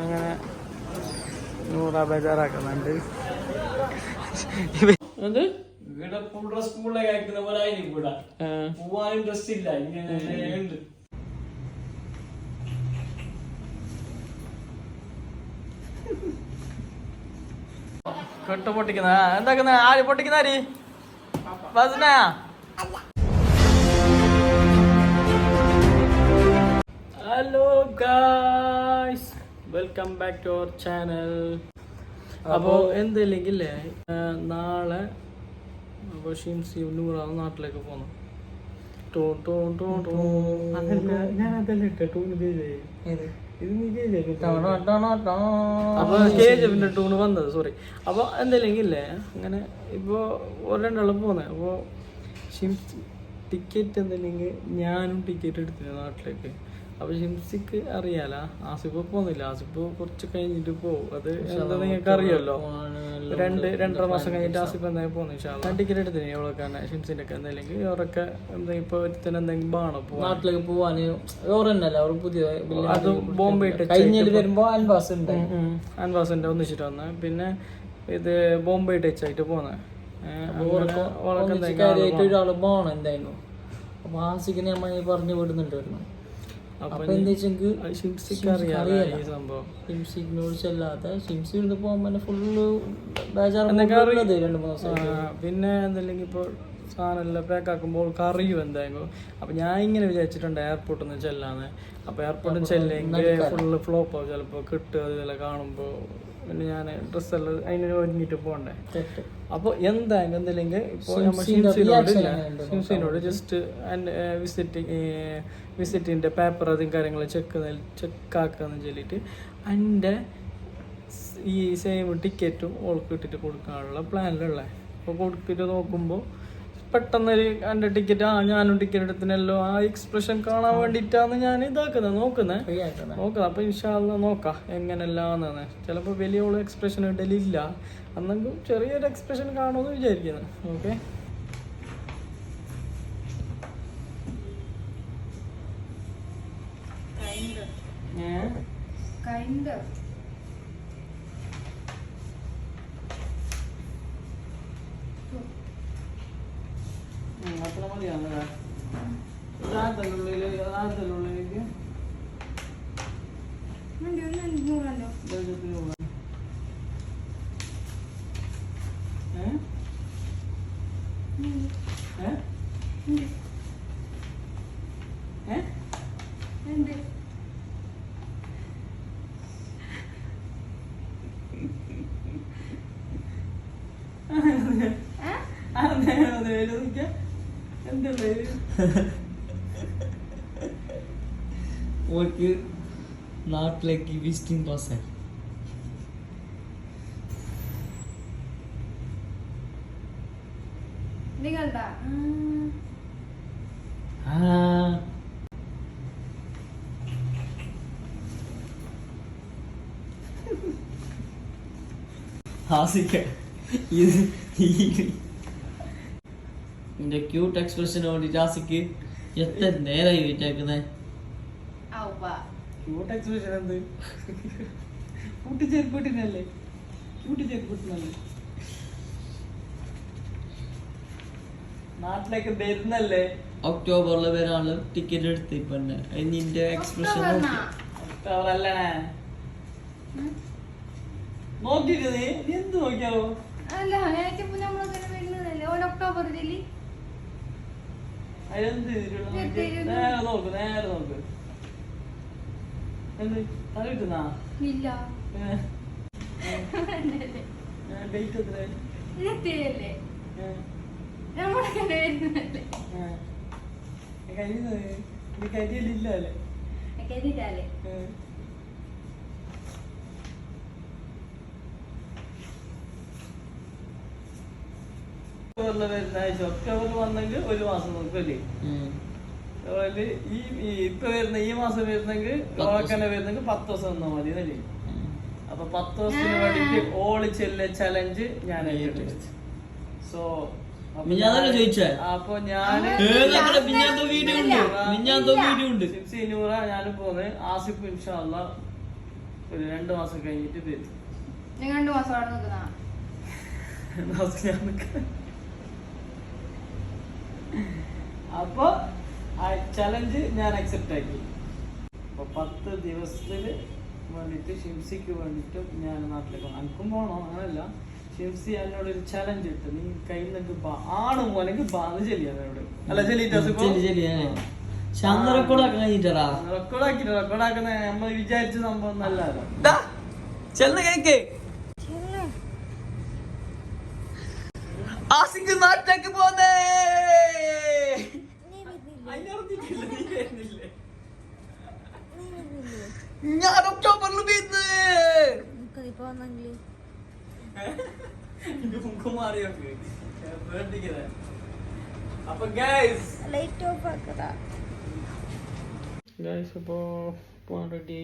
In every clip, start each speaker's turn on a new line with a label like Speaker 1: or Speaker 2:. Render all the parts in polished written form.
Speaker 1: അങ്ങനെ 100 ബേജാറാക്കുന്നുണ്ട്. എന്ത്
Speaker 2: ഇവിടെ സ്കൂളിലേക്ക് അയക്കുന്ന പോലെ ആയിരിക്കും ഇവിടെ പോവാനും ഡ്രസ് ഇല്ല. ഇങ്ങനെ ഉണ്ട്.
Speaker 1: കെട്ട് പൊട്ടിക്കുന്ന എന്താക്കുന്ന ആര് പൊട്ടിക്കുന്ന ആര് ബസ്നാ? Hello guys, welcome back to our channel. അപ്പോൾ എന്തില്ലെങ്കിലേ നാളെ ഷിംസി നൂറാണ് നാട്ടിലേക്ക് പോകണം. ഞാൻ അതല്ലേ ഇട്ട ടൂണ് അപ്പൊ KGF ടൂണ് വന്നത്, സോറി. അപ്പൊ എന്തെങ്കിലേ അങ്ങനെ ഇപ്പൊ രണ്ടാളും പോന്നെ. അപ്പൊ ഷിംസി ടിക്കറ്റ് എന്തെങ്കിൽ ഞാനും ടിക്കറ്റ് എടുത്തില്ല നാട്ടിലേക്ക്. അപ്പൊ ഷിംസിക്ക് അറിയാലോ, ആസിഫ് പോകുന്നില്ല. ആസിഫ് കുറച്ച് കഴിഞ്ഞിട്ട് പോകും. അത് എന്താ നിങ്ങൾക്ക് അറിയാലോ, 2-2.5 മാസം കഴിഞ്ഞിട്ട് ആസിഫ് എന്തായാലും പോകുന്നു. ഞാൻ ടിക്കറ്റ് എടുത്തിന് എവളൊക്കെ ഷിംസിന്റെ ഒക്കെ എന്തെങ്കിലും ഇവരൊക്കെ എന്തെങ്കിലും ഇപ്പൊ എന്തെങ്കിലും ബാണോ
Speaker 2: നാട്ടിലേക്ക് പോവാന് പുതിയ
Speaker 1: അത് ബോംബെ
Speaker 2: കഴിഞ്ഞിട്ട് വരുമ്പോ
Speaker 1: അൻവാസിന്റെ ഒന്നിച്ചിട്ട് വന്ന്. പിന്നെ ഇത് ബോംബെ ടച്ച് ആയിട്ട് പോന്നെ.
Speaker 2: ഒരാള് പോണം എന്തായിരുന്നു. അപ്പൊ ആസിക്കിനെ നമ്മൾ പറഞ്ഞു വിടുന്നുണ്ടായിരുന്നു. അപ്പൊ എന്താ വെച്ചെങ്കിൽ ഷിംസിനോട് ചെല്ലാതെ ഷിംസി ഇവിടുന്ന് പോകുമ്പോ ഫുള്ള് ബേജാറുള്ളത് 2-3 ദിവസം.
Speaker 1: പിന്നെ എന്തെങ്കിലും ഇപ്പൊ സാധനം പാക്ക് ആക്കുമ്പോൾ കറിയും എന്തായാലും. അപ്പൊ ഞാൻ ഇങ്ങനെ വിചാരിച്ചിട്ടുണ്ട് എയർപോർട്ടിൽ നിന്ന് ചെല്ലാന്ന്. അപ്പൊ എയർപോർട്ടിൽ ചെല്ലെങ്കിൽ ഫുള്ള് ഫ്ലോപ്പ് ആവും ചിലപ്പോ കിട്ടുക ഇതെല്ലാം കാണുമ്പോ. പിന്നെ ഞാൻ ഡ്രസ്സെല്ലാം അതിന് ഒരുങ്ങിട്ട് പോകണ്ടേ. അപ്പൊ എന്തായാലും എന്തില്ലെങ്കിൽ ഇപ്പൊ ഷിംസിനോട് ജസ്റ്റ് വിസിറ്റിന്റെ പേപ്പർ അതും കാര്യങ്ങളും ചെക്കാക്കാന്ന് ചൊല്ലിട്ട് എൻ്റെ ഈ സെയിം ടിക്കറ്റും ഓൾക്ക് ഇട്ടിട്ട് കൊടുക്കാനുള്ള പ്ലാനിലുള്ള. അപ്പോൾ കൊടുത്തിട്ട് നോക്കുമ്പോൾ പെട്ടെന്നൊരു എൻ്റെ ടിക്കറ്റ് ഞാനും ടിക്കറ്റ് എടുത്തിനല്ലോ ആ എക്സ്പ്രഷൻ കാണാൻ വേണ്ടിയിട്ടാണ് ഞാൻ നോക്കുന്നത്. അപ്പൊ ഇൻഷാ അല്ലാഹ് നോക്കാം എങ്ങനെയല്ലാന്ന്. ചിലപ്പോൾ വലിയോളം എക്സ്പ്രഷൻ ഇടലില്ല, അന്നെങ്കിൽ ചെറിയൊരു എക്സ്പ്രഷൻ കാണുമെന്ന് വിചാരിക്കുന്നത്. ഓക്കെ, അത്ര മതിയാണല്ലേ? ഉള്ളിലേക്ക്
Speaker 2: ഓർക്ക് നാട്ടിലേക്ക് വിസിറ്റിംഗ് പാസ് നിന്റെ ക്യൂട്ട് എക്സ്പ്രഷന് വേണ്ടിട്ട് ആസിക്ക് എത്ര നേരായി വെച്ചേക്കുന്നേ.
Speaker 1: ക്യൂട്ട് എക്സ്പ്രഷൻ എന്ത് കൂട്ടിച്ചേർപ്പിട്ടിനല്ലേ, കൂട്ടിച്ചേർപ്പിട്ടിനല്ലേ. നാട്ടിലേക്ക് വരുന്നല്ലേ,
Speaker 2: ഒക്ടോബറിൽ വരാനുള്ള ടിക്കറ്റ് എടുത്ത്. ഇപ്പൊ നിന്റെ എക്സ്പ്രഷൻ
Speaker 1: ഒക്ടോബറല്ലേ നോക്കിട്ട് നീ എന്ത് നോക്കിയാവോ? നേരെ നോക്ക്, നേരെ നോക്ക്. എന്ത് തലയിട്ടുന്നാ ഡേറ്റ് എത്ര കരിയില്ല അല്ലേ? ഒക്ടോബറിൽ വന്നെങ്കിൽ 1 മാസം നോക്കല്ലേ. ഇപ്പൊ വരുന്ന ഈ മാസം വരുന്നെങ്കിൽ ഓളക്കന്നെ വരുന്നെങ്കിൽ 10 ദിവസം നിന്നാ മതി എന്നല്ലേ. അപ്പൊ 10 ദിവസത്തിന് വേണ്ടിട്ട് ഓള് ചെല്ല ചലഞ്ച് ഞാൻ സോ
Speaker 2: അപ്പൊ ഞാന്
Speaker 1: ഷിംസി നൂറ ഞാനും പോന്ന്. ആസിഫ് ഇൻഷാ അല്ലാഹ് ഒരു 2 മാസം കഴിഞ്ഞിട്ട് വരും.
Speaker 3: നിങ്ങൾ 2 മാസം അവിടെ നിൽക്കുന്ന
Speaker 1: ഞാൻ നിൽക്കാം. അപ്പൊ ആ ചലഞ്ച് ഞാൻ അക്സെപ്റ്റ് ആക്കി. അപ്പൊ 10 ദിവസത്തിന് വേണ്ടിട്ട് ഷിംസിക്ക് വേണ്ടിട്ട് ഞാൻ നാട്ടിലേക്ക് അനക്കും പോണോ അങ്ങനല്ല. ഷിംസി എന്നോടൊരു ചലഞ്ച് ഇട്ട്, നീ കയ്യിൽ നിന്നൊക്കെ ആണ് മോനെങ്കിൽ ബാന്ന് ചെല്ലിയാനോട് അല്ല റെക്കോർഡാക്കുന്ന നമ്മൾ വിചാരിച്ച സംഭവം നല്ലതാണ്. നാട്ടിലേക്ക് പോന്നേ ഞാൻ ഒക്ടോബറിൽ അപ്പൊ ഗൈസ് അപ്പോ പോകാൻ റെഡി.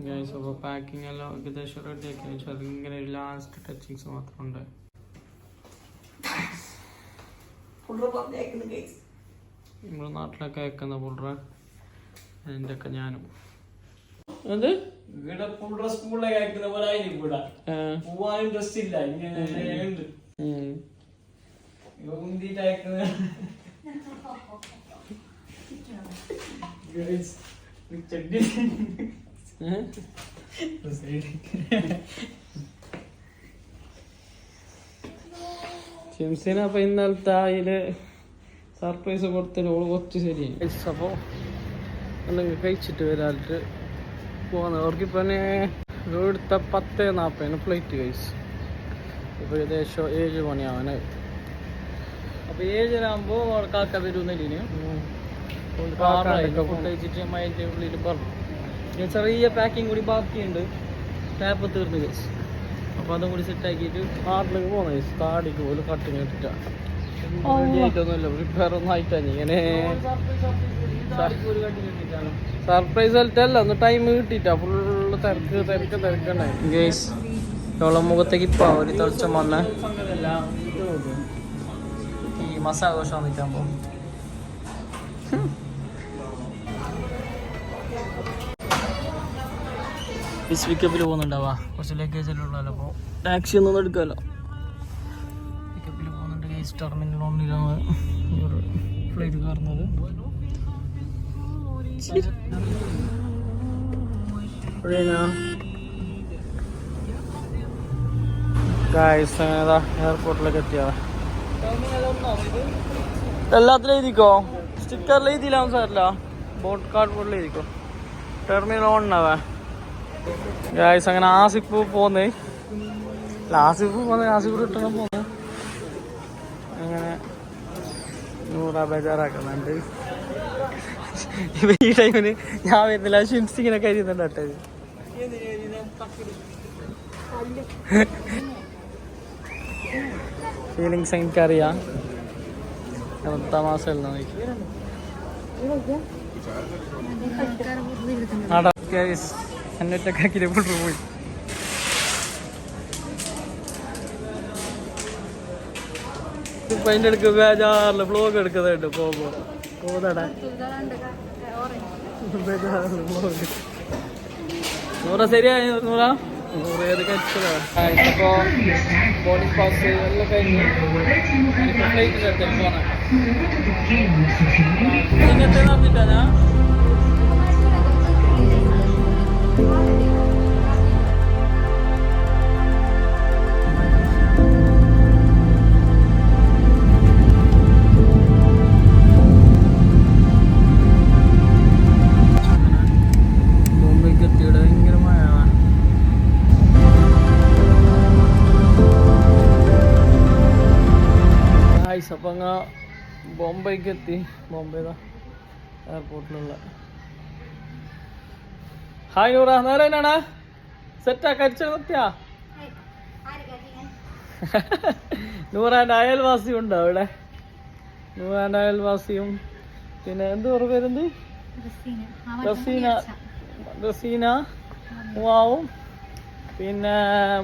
Speaker 1: ഗൈസ് അപ്പോൾ പാക്കിംഗ് എല്ലാം ഏകദേശം റെഡി ആക്കി വെച്ചാൽ ഇങ്ങനെ ഒരു ലാസ്റ്റ് ടച്ചിങ്സ് മാത്രമുണ്ട്. നമ്മുടെ നാട്ടിലൊക്കെ അയക്കുന്ന പുള്റ എൻ്റെ ഒക്കെ ഞാനും എന്ത് ഇവിടെ പുള്റ സ്കൂളിലൊക്കെ അയക്കുന്ന പോലെ ആയിരിക്കും ഇവിടെ പോവാൻ ഇൻട്രസ്റ്റ് ഇല്ല. ഇങ്ങനെ ഉണ്ട് ഉന്തിട്ട് അയക്കുന്ന ചെടി ഷിംസിന് അപ്പൊ ഇന്നലത്തെ അതില് സർപ്രൈസ് കൊടുത്തിട്ട് ഓള് കുറച്ച് ശരിയായി. അപ്പോൾ എന്തെങ്കിലും കഴിച്ചിട്ട് വരാറിട്ട് പോകുന്നത്. അവർക്കിപ്പോൾ ഇവിടുത്തെ 10:40 ഫ്ലൈറ്റ് കഴിച്ച്. ഇപ്പോൾ ഏകദേശം 7 മണിയാവാനായി. അപ്പോൾ 7 ആകുമ്പോൾ കാക്ക വരുന്നില്ല. ഫുഡ് കഴിച്ചിട്ട് അതിൻ്റെ ഉള്ളിൽ പറഞ്ഞു ചെറിയ പാക്കിങ് കൂടി ബാക്കിയുണ്ട്. ടാപ്പ് തീർന്ന് കഴിച്ച്. അപ്പോൾ അതും കൂടി സെറ്റാക്കിയിട്ട് നാട്ടിലേക്ക് പോകുന്ന കഴിച്ച്. താടിക്ക് പോലും കട്ടിങ് ഇട്ടിട്ടാണ്. ആയിട്ടൊന്നുമില്ല, പ്രിപ്പയർ ഒന്നും ആയിട്ടാണ് ഇങ്ങനെ സർപ്രൈസ് ആയിട്ടല്ല, ഒന്ന് ടൈം കിട്ടിയിട്ടാ. ഫുള്ള് തിരക്കുണ്ടായി. ഗേസ് ഇവളെ മുഖത്തേക്ക് ഇപ്പൊ ഒരു തെളിച്ച മണ്ണ് ഈ മസാല ദോശ വന്നിട്ടാകുമ്പോ പിക്കപ്പിൽ പോകുന്നുണ്ടാവാ. കുറച്ച് ലഗേജ് എല്ലാം ഉള്ളല്ലോ. അപ്പോൾ ടാക്സി ഒന്നും എടുക്കാമല്ലോ. പിക്കപ്പിൽ പോകുന്നുണ്ട്. ഗേസ് ടെർമിനൽ 1 ഫ്ലൈറ്റ് കയറുന്നത്. എയർപോർട്ടിലേക്ക് എത്തിയാ. എല്ലാത്തിലും എഴുതിക്കോ, സ്റ്റിക്കറിൽ എഴുതിയില്ല സാറില്ല, ബോട്ട് കാർഡ് ബോർഡിൽ എഴുതിക്കോ. ടെർമിനൽ 1 ഗായ്സ് അങ്ങനെ ആസിഫ് പോന്നേ. ആസിഫ് റിട്ടേൺ പോന്നു. അങ്ങനെ 100 ബേജാറാക്കുന്നുണ്ട്. ഈ ടൈമിന് ഞാൻ വരുന്നില്ല. ഷിംസിങ്ങനെ കരുതുന്നുണ്ട്. ഫീലിങ്സ് എനിക്കറിയാം. തമാശ എന്നൊറ്റക്കാക്കിട്ട് പോയി. ഇപ്പൊ അതിൻ്റെ അടുക്ക് ബേജാറില് വ്ലോഗ് എടുക്കുന്നുണ്ട്. പോന്നടാ നൂറ ശരിയായി. നൂറ ഏത് കഴിച്ചതാണ്. അപ്പോൾ ബോർഡിംഗ് പാസ് എല്ലാം കഴിഞ്ഞ് ഫ്ലൈറ്റിലെത്തി പോന്നെ. ഇങ്ങനത്തെ നടന്നിട്ടാ അപ്പം അങ്ങ് ബോംബെക്ക് എത്തി. ബോംബെതാ എയർപോർട്ടിലുള്ള. ഹായ് നൂറ, നേരെ തന്നെയാണ് സെറ്റാ കരിച്ച നിർത്തിയാ. നൂറാൻ്റെ അയൽവാസി ഉണ്ട് അവിടെ. നൂറാൻ്റെ അയൽവാസിയും പിന്നെ എന്ത് പറ പേരെന്ത് റസീന മൂവാവും പിന്നെ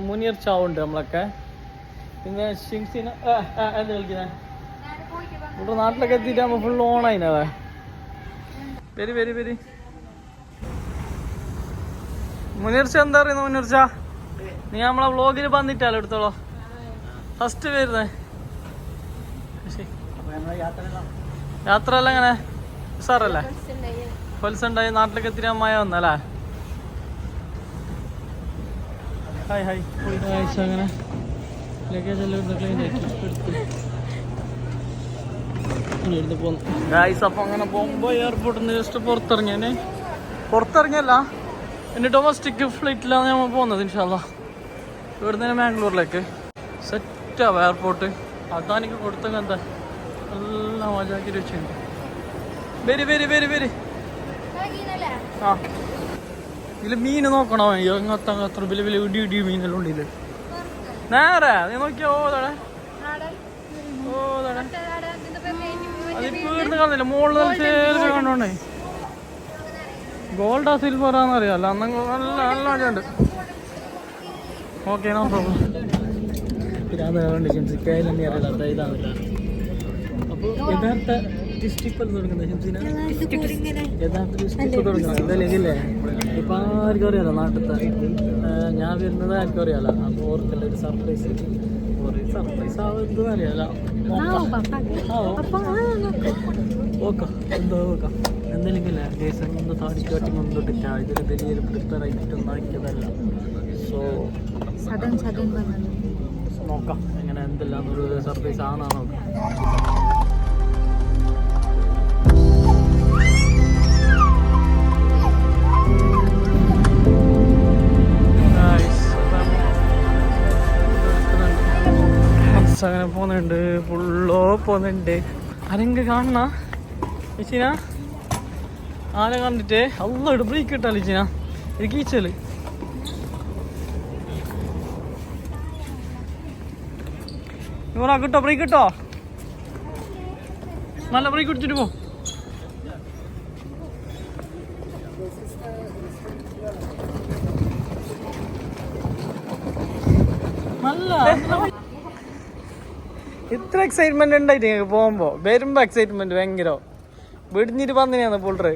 Speaker 1: മുനീർ ചാവുണ്ട് നമ്മളൊക്കെ. പിന്നെ ഷിംസിന എന്ത് കളിക്കുന്ന ഇവിടെ നാട്ടിലൊക്കെ എത്തിയിട്ട് നമ്മൾ ഫുൾ ഓണായിനവ. വരി മുനീർച്ച എന്താ പറയുന്നു മുനീർച്ച? നീ നമ്മളെ വ്ളോഗിൽ വന്നിട്ടാലോ എടുത്തോളോ ഫസ്റ്റ് വരുന്നേ. യാത്ര അല്ല എങ്ങനെ സാറല്ലേ കൊൽസുണ്ടായി നാട്ടിലേക്ക് എത്തിരി അമ്മായ വന്നല്ലേ? ഹായ് ഹായ് അങ്ങനെ ലഗേജ് എല്ലാം ക്ലീൻ ആക്കി എടുത്ത് പോന്നു ഗായ്സ്. അപ്പം അങ്ങനെ പോകുമ്പോൾ എയർപോർട്ടിൽ നിന്ന് ജസ്റ്റ് പുറത്തിറങ്ങിയല്ല എൻ്റെ ഡൊമസ്റ്റിക് ഫ്ലൈറ്റിലാണ് നമ്മൾ പോകുന്നത് ഇൻഷാല്ലാ. ഇവിടെ നിന്ന് മാംഗ്ലൂരിലേക്ക് സെറ്റാവും എയർപോർട്ട്. അതാനിക്ക് കൊടുത്തെങ്കിൽ എന്താ എല്ലാം മജാക്കി വെച്ചിട്ടുണ്ട്. വരി ആ ഇതിൽ മീൻ നോക്കണോ? അങ്ങനത്തെ വലിയ ഇടി മീനെല്ലാം ഉണ്ടില്ലേ നേരെ നീ നോക്കിയോ? അതിപ്പോ ഇവിടുന്ന് കാണുന്നില്ല മുകളിൽ കണ്ടോണ്ടേ. ഗോൾഡാ സിൽവറാന്ന് അറിയാലോ അന്ന് നല്ല നല്ല അടിയുണ്ട്. Okay no problem. അപ്പോൾ യഥാർത്ഥ ഡിസ്ട്രിക്ട് തുടങ്ങുന്നത് യഥാർത്ഥ ഡിസ്ട്രിക്ട് തുടങ്ങുന്നത് എന്തായാലും ഇപ്പം ആർക്കും അറിയാലോ നാട്ടിലത്തെ. ഞാൻ വരുന്നത് ആർക്കും അറിയാലോ. അപ്പോൾ ഓർക്കല്ല ഒരു സർപ്രൈസ് ആവുന്നത് അറിയാലോ. ഓക്കെ എന്തോ നോക്കാം എന്തെങ്കിലും കേസം ഒന്ന് താടിക്കാട്ടി മുന്നോട്ടില്ല. ഇതിൽ വലിയ പ്രിപ്പയറായിട്ടൊന്നും ആക്കിയതല്ല. സോ നോക്കാം എങ്ങനെ എന്തെല്ലാം ഒരു സർപ്രൈസ് ആണെന്നാ നോക്കാം. അങ്ങനെ പോകുന്നുണ്ട് ഫുള്ളോ പോകുന്നുണ്ട്. ആരെങ്ക കാണണ ചേച്ചിനാ ആരെ കണ്ടിട്ട് അള്ളോട്ട് ബ്രേക്ക് കിട്ടാലോ ചേച്ചിനാ എനിക്ക് ഈച്ചല് ഇവറാ കിട്ടോ ബ്രേക്ക് കിട്ടോ നല്ല ബ്രേക്ക് പിടിച്ചിട്ട് പോ. നല്ല ഇത്ര എക്സൈറ്റ്മെന്റ് ഉണ്ടായിട്ട് ഞങ്ങൾക്ക് പോകുമ്പോ വരുമ്പോ എക്സൈറ്റ്മെന്റ് ഭയങ്കര വെടിഞ്ഞിട്ട് വന്നിനാണ് പുള്ളറ്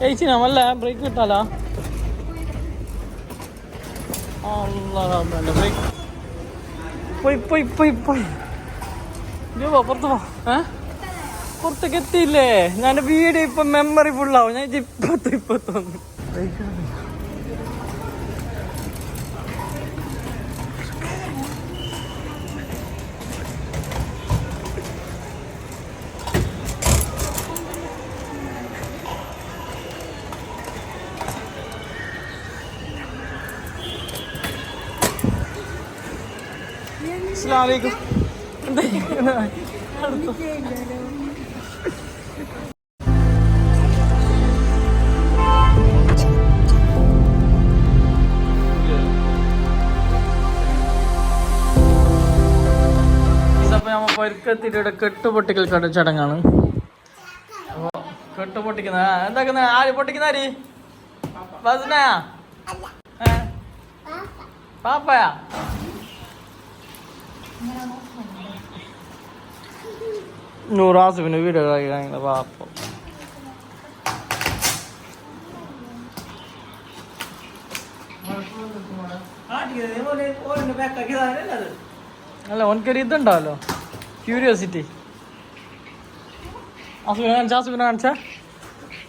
Speaker 1: ചേച്ചിനാ നല്ല ബ്രേക്ക് കിട്ടാലോ. ബ്രേക്ക് പോയി പുറത്ത് പോ. പുറത്തേക്ക് എത്തിയില്ലേ? ഞാൻ വീഡിയോ ഇപ്പൊ മെമ്മറി ഫുള്ളാവും. ഞാൻ ഇപ്പത്തൊന്ന് അസ്സലാമലൈക്കും. ഇതപ്പോ നമ്മ പൊരുക്കെത്തിയിട്ട് കെട്ടുപൊട്ടിക്കൽ ചടങ്ങാണ്. അപ്പൊ കെട്ടുപൊട്ടിക്കുന്ന എന്താക്കുന്ന ആര് പൊട്ടിക്കുന്ന ആര്? ബസ്നയാ പാപ്പയാ? നൂറാസിന്റെ വീഡിയോ പാപ്പ അല്ല ഓനക്കൊരു ഇതുണ്ടാവല്ലോ ക്യൂരിയോസിറ്റി. ആസുബിനെ കാണിച്ച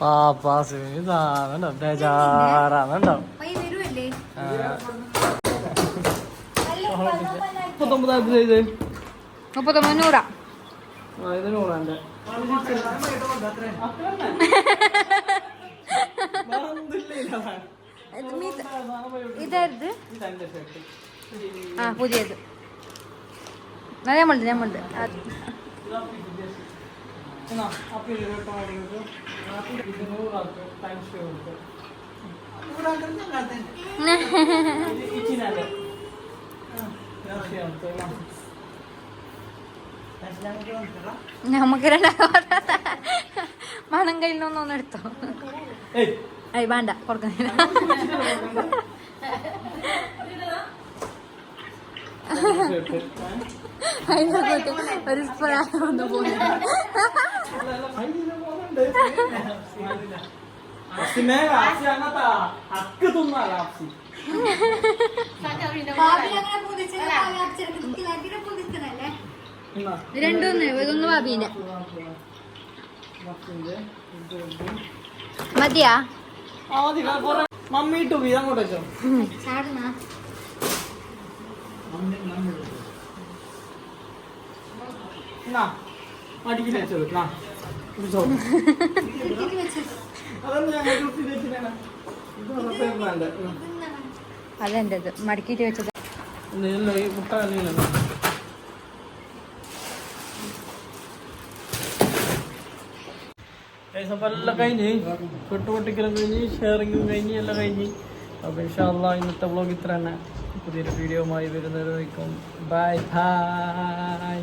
Speaker 1: പാപ്പാസുബിന് ഇതാണോ ബേജാറാന്നുണ്ടാവും.
Speaker 3: 39
Speaker 1: ഇത് നൂറാൻ്റെ
Speaker 3: ഇതായിരുന്നു പുതിയത്. ഞമ്മളുണ്ട് നമുക്ക് മണം കയ്യിൽ നിന്നൊന്നും എടുത്തോ. ഏയ് വേണ്ട കൊടുക്കുന്നില്ല. ഒരു സ്പ്രായം ഒന്ന് പോയി രണ്ടൊന്ന് ഇതൊന്ന് ഭാബീന്റെ മതിയാ
Speaker 1: മമ്മി ടു അങ്ങോട്ട് വെച്ചോ.
Speaker 3: ചാടുന്ന
Speaker 1: അടിക്കുന്ന വെച്ചത് അതൊന്നും ഞങ്ങൾ
Speaker 3: അതെന്റത് മടക്കിട്ട് വെച്ചത്.
Speaker 1: ഈ മുട്ട അല്ലല്ലോ. അപ്പം എല്ലാം കഴിഞ്ഞ് പെട്ടുപൊട്ടിക്കലും കഴിഞ്ഞ് ഷെയറിങ്ങും കഴിഞ്ഞ് എല്ലാം കഴിഞ്ഞ്. അപ്പോൾ ഇൻഷാ അല്ലാഹ് ഇന്നത്തെ വ്ളോഗ് ഇത്ര തന്നെ. പുതിയൊരു വീഡിയോയുമായി വരുന്നവരേക്കും ബൈ ബൈ.